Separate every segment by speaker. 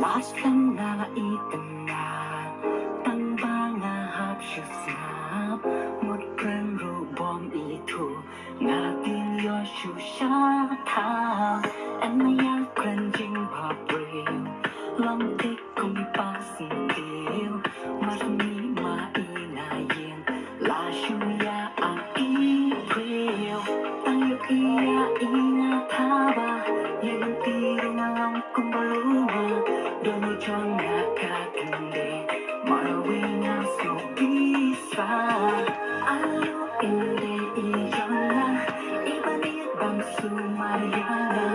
Speaker 1: Last lang na itenat Tang banga hap shusnap Một cơn ru bom y thủ Nga tin yo shu sha thao Anh mày yak cơn jing pa bril Long tích cùng pa sin tiêu Mà mi ma y na yin La shu ya ang y bril Tang yo iya y na thaba Yang tiri na long kung baluma Dono chong na kakande Marawi na so bisa Ayo inde iyona Ibanit bang sumayana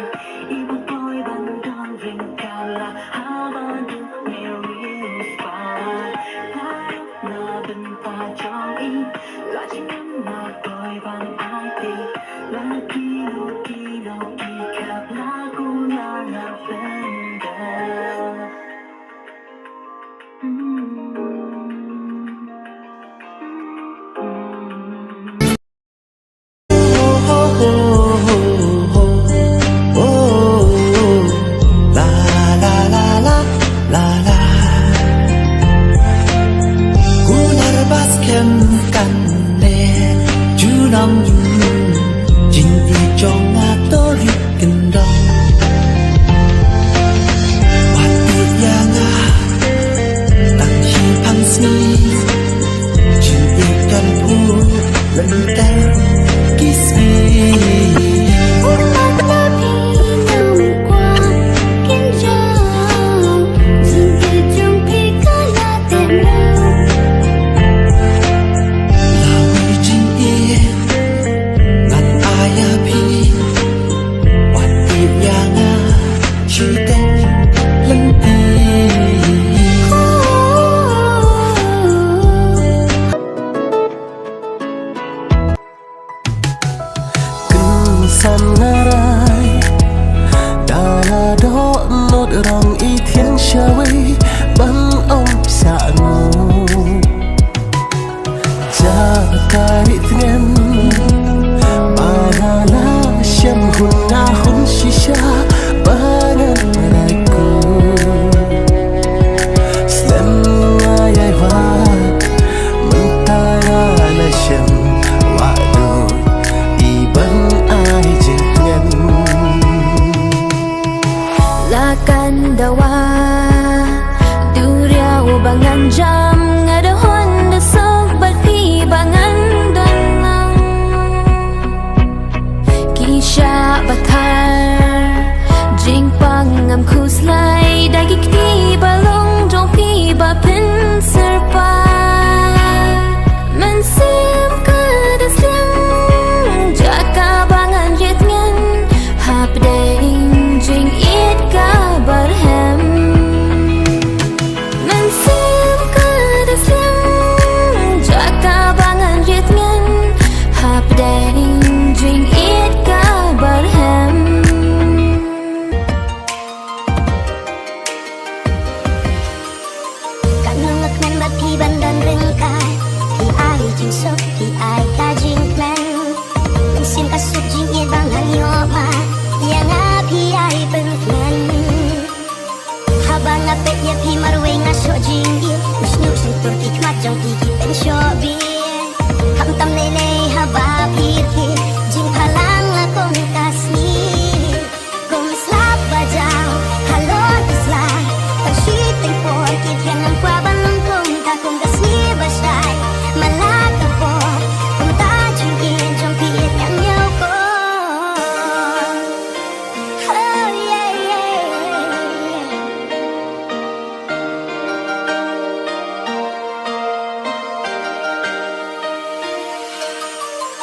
Speaker 1: Ibang boy bandong ring kala Haba du meris pa Tayo na benta chong i Laching na boy bang ate Lagi no kino kikap lagu na na benda
Speaker 2: san ngarai đà đó nốt rong y thiên shawi băng ông xa ngô cha kai thiên ba la shem hun na hun shisha ba na lai ko slem ai wa mun ta la shem wa do i băng
Speaker 3: Kandawa Durya ubangan jam Ngadahon da sobat pi bangan danang Kisha batar Jing pangam kuslay Dagik di balong Jong pi bapin serpa Mensim kadaslim Jaka bangan yetngan Hapdaing jing it barhem Mensim kadaslim Jaka bangan yetngan Hapdaing jing it ka barhem
Speaker 4: Kanungak nan batiban dan ringkai Hi ai jing sok, hi ai ka jing klan Mensim kasuk jing it bang hanyoma Yang api ai pengklan Habang apet ya pi marwe ngasok jinggi Usnuk sentur kikmat jong kiki pen shobi Ham tam lele haba pirkir